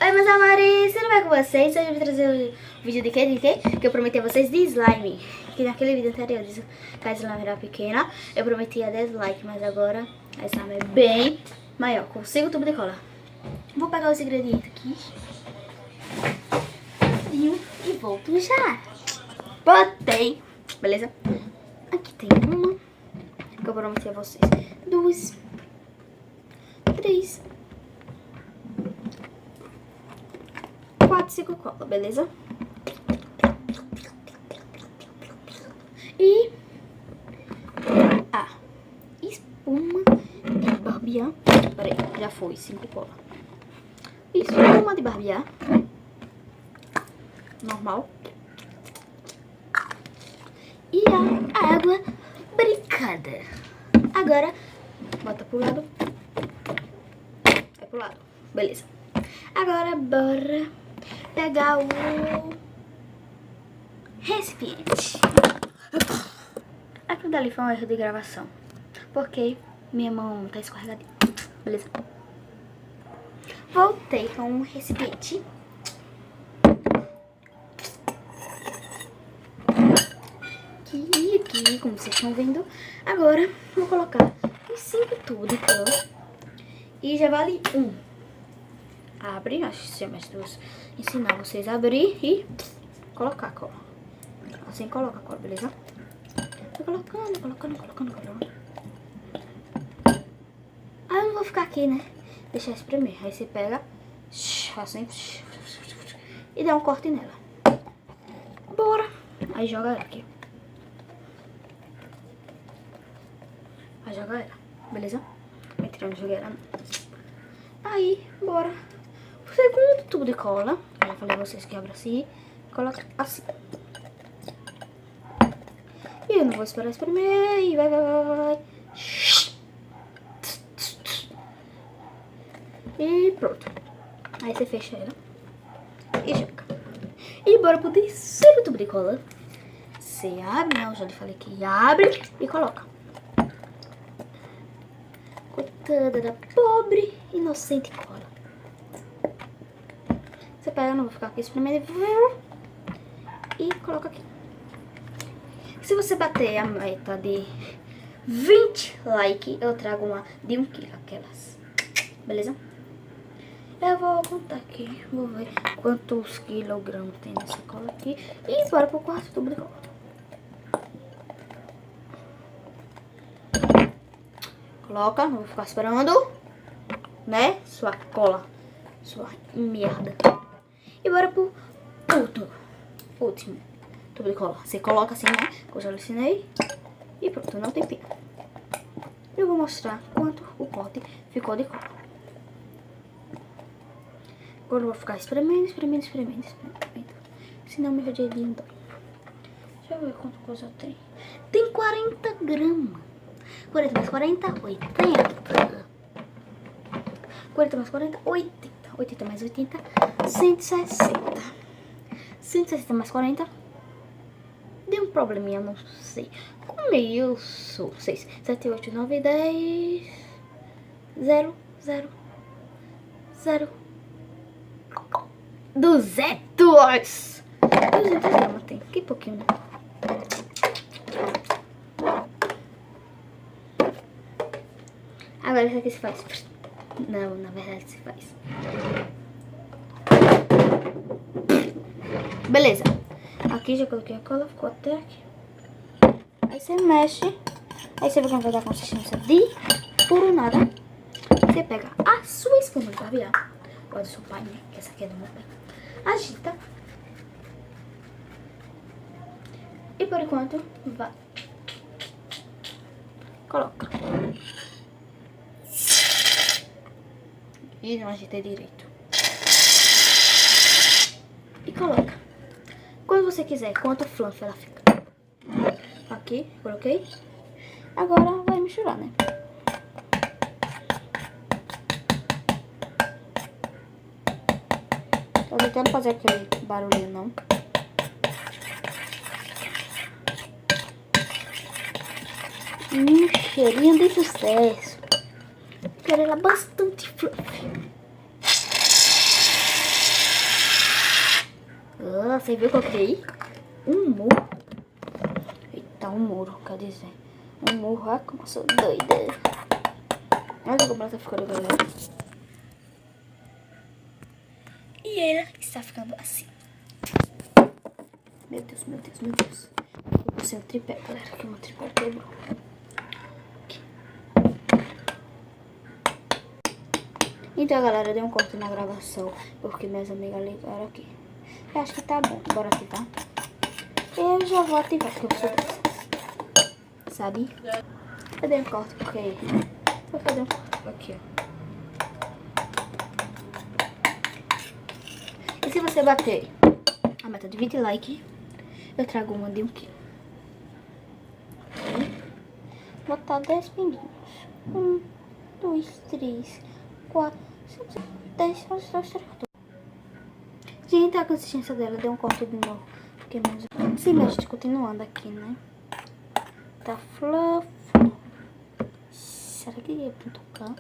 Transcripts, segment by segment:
Oi, meus amores, tudo bem com vocês? Hoje eu vim trazer um vídeo de quê? Que eu prometi a vocês de slime. Que naquele vídeo anterior, que a slime era pequena, eu prometi a 10 likes, mas agora a slime é bem maior, com 5 tubos de cola. Vou pegar os ingredientes aqui. E volto já. Botei, beleza? Aqui tem uma, que eu prometi a vocês. 2, 3, 4, 5 cola, beleza? E a espuma de barbear. Peraí, já foi 5 cola. Espuma de barbear normal. E a água brincada. Agora, bota pro lado. É pro lado, beleza. Agora, bora pegar o recipiente. Aquilo dali foi um erro de gravação, porque minha mão tá escorregadinha, beleza? Voltei com um recipiente. Aqui, como vocês estão vendo. Agora, vou colocar os 5 tubos de cola. E já vale um. Abre, acho que se chama as duas. Ensinar vocês a abrir e colocar a cola. Assim coloca a cola, beleza? Tô colocando. Aí eu não vou ficar aqui, né? Deixar espremer. Aí você pega, assim, e dá um corte nela. Bora! Aí joga ela aqui. Aí joga ela, beleza? Mentira, não joguei ela não. Aí, bora. O segundo tubo de cola, eu já falei a vocês que abre assim, coloca assim. E eu não vou esperar espremer, e vai. E pronto. Aí você fecha ela e joga. E bora pro terceiro tubo de cola. Você abre, não, eu já lhe falei que abre e coloca. Coitada da pobre, inocente cola. Você pega, não vou ficar aqui espremendo, e coloca aqui. Se você bater a meta de 20 likes, eu trago uma de 1 kg, aquelas. Beleza? Eu vou contar aqui, vou ver quantos quilogramas tem nessa cola aqui. E bora pro quarto tubo de cola. Coloca, não vou ficar esperando, né? Sua cola, sua merda. E bora pro último tubo de cola. Você coloca assim, né? Que eu já ensinei. E pronto, não tem pino. Eu vou mostrar quanto o pote ficou de cola. Agora eu vou ficar espremendo. Senão meu dedinho dói. Deixa eu ver quanto coisa tem. Tem 40 gramas. 40 mais 40, 80. 40 mais 40, 80. 80 mais 80, 160. 160 mais 40. Deu um probleminha, não sei. Como eu sou? 6, 7, 8, 9, 10. 0, 0, 0. 200! 200 gramas tem. Que pouquinho, né? Agora isso aqui se faz. Não, na verdade se faz. Beleza. Aqui já coloquei a cola, ficou até aqui. Aí você mexe. Aí você vê como vai dar a consistência de puro nada. Você pega a sua espuma de barbear. Ou do seu pai, né? Que essa aqui é do meu pai. Agita. E por enquanto, vai. Coloca. E não agitei direito. E coloca. Quando você quiser, quanto fluff ela fica. Aqui, coloquei. Agora vai misturar, né? Tô tentando fazer aquele barulhinho, não. Cheirinho de sucesso. Quero ela bastante fluff. Você viu que eu criei? Um muro. Eita, um muro, quer dizer. Um muro, olha como eu sou doida. Olha como ela tá ficando, galera. E ela está ficando assim. Meu Deus, meu Deus, meu Deus. Eu sem o tripé, galera, que o meu tripé quebrou. Aqui. Então, galera, eu dei um corte na gravação, porque minhas amigas ligaram aqui. Eu acho que tá bom, bora ativar. Eu já vou ativar, porque eu sou dessas. Sabe? Eu dei um corte, porque... Vou fazer um corte aqui, ó. E se você bater a meta de 20 likes, eu trago uma de 1 quilo. Vou botar 10 pinguinhos. 1, 2, 3, 4, 5, 6, 10, 11, 12, 13, 14. Gente, a consistência dela deu um corte de novo. Porque mais... Sim, mas continuando aqui, né? Tá fluff. Será que ia tocar?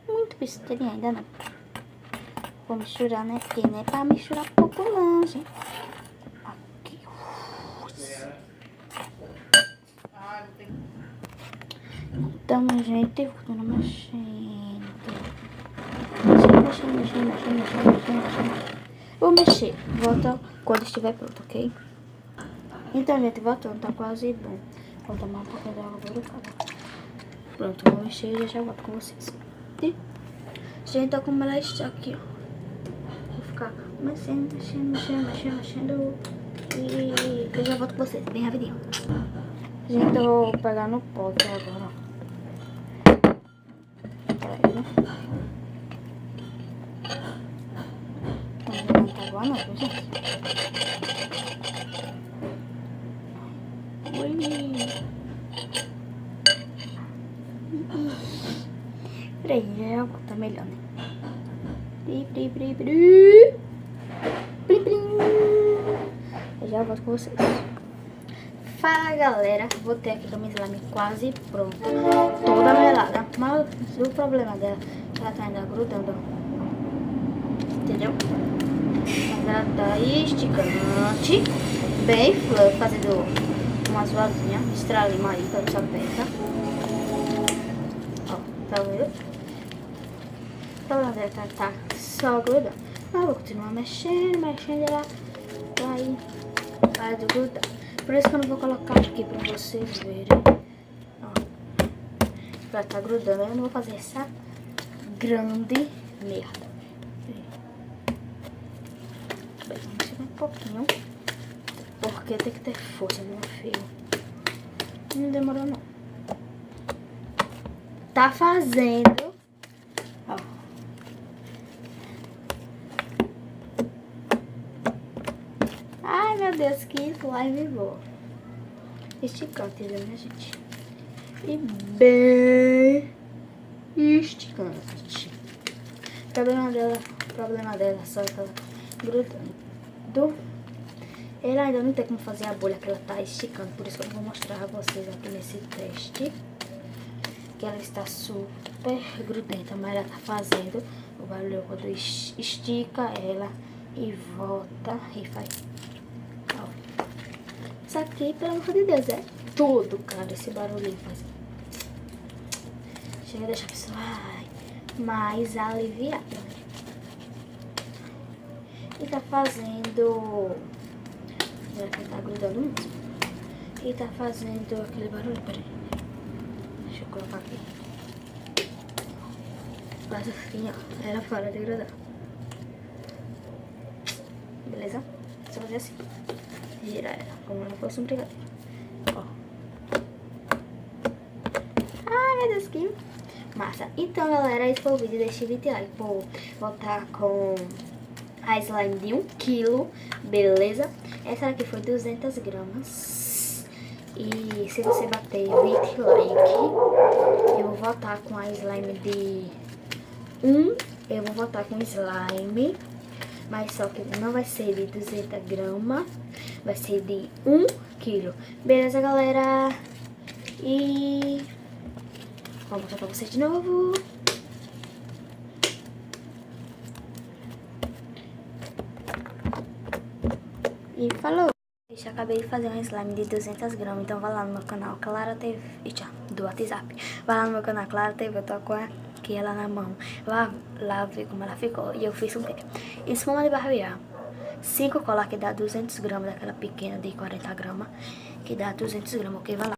Muito besteirinha ainda não. Vou misturar, né? Porque não é pra misturar pouco não, gente. Aqui. Então, gente, voltando mexendo. Mexendo. Vou mexer. Volta quando estiver pronto, ok? Então, gente, voltando. Tá quase bom. Vou tomar um pouco de água borrifada. Pronto, vou mexer e já volto com vocês. E, gente, olha como ela está aqui, ó. Vou ficar mexendo. E eu já volto com vocês, bem rapidinho. Gente, eu vou pegar no pote agora. Peraí, né? Não tá água não, gente. Peraí, já tá melhor, né? Eu já volto com vocês. Fala, galera, vou ter aqui a minha slime quase pronta, toda melada, mas o problema dela, ela tá ainda grudando, entendeu? Mas ela tá esticante, bem fluff, fazendo uma zoazinha, estralima aí pra deixar perto. Ó, tá vendo? O problema dela tá só grudando, mas eu vou continuar mexendo, ela vai grudar. Por isso que eu não vou colocar aqui pra vocês verem. Ó. Pra tá grudando. Eu não vou fazer essa grande merda. Bem, vamos tirar um pouquinho. Porque tem que ter força no fio. Não demorou não. Tá fazendo. Ó. Ai, meu Deus, que slime boa. Esticante, né, gente? E bem esticante. O problema dela só que ela grudando. Ela ainda não tem como fazer a bolha que ela tá esticando. Por isso que eu vou mostrar a vocês aqui nesse teste. Que ela está super grudenta, mas ela tá fazendo o barulho quando estica ela e volta e faz. Isso aqui, pelo amor de Deus, é tudo, cara, esse barulhinho faz. Chega a deixar a pessoa mais aliviada. E tá fazendo... Será que tá grudando mesmo? E tá fazendo aquele barulho, peraí. Deixa eu colocar aqui. Quase assim, ó, ela para de grudar. Beleza? Só fazer assim. Girar ela, como ela fosse um brigadeiro. Ó. Ai, meu Deus, que massa. Então, galera, esse foi o vídeo. Deixa o like. Vou voltar com a slime de 1 kg, beleza? Essa aqui foi 200 gramas. E se você bater 20 likes, eu vou voltar com a slime de 1. Eu vou voltar com slime, mas só que não vai ser de 200 gramas. Vai ser de 1 kg. Beleza, galera? E vou mostrar pra vocês de novo. E falou! Gente, acabei de fazer um slime de 200 gramas, então vai lá no meu canal Clara TV, do WhatsApp. Vai lá no meu canal Clara TV, eu tô com aqui ela na mão. Vai lá ver como ela ficou. E eu fiz um quê? Espuma de barbear. 5 colar que dá 200 gramas, daquela pequena de 40 gramas, que dá 200 gramas, ok? Vai lá.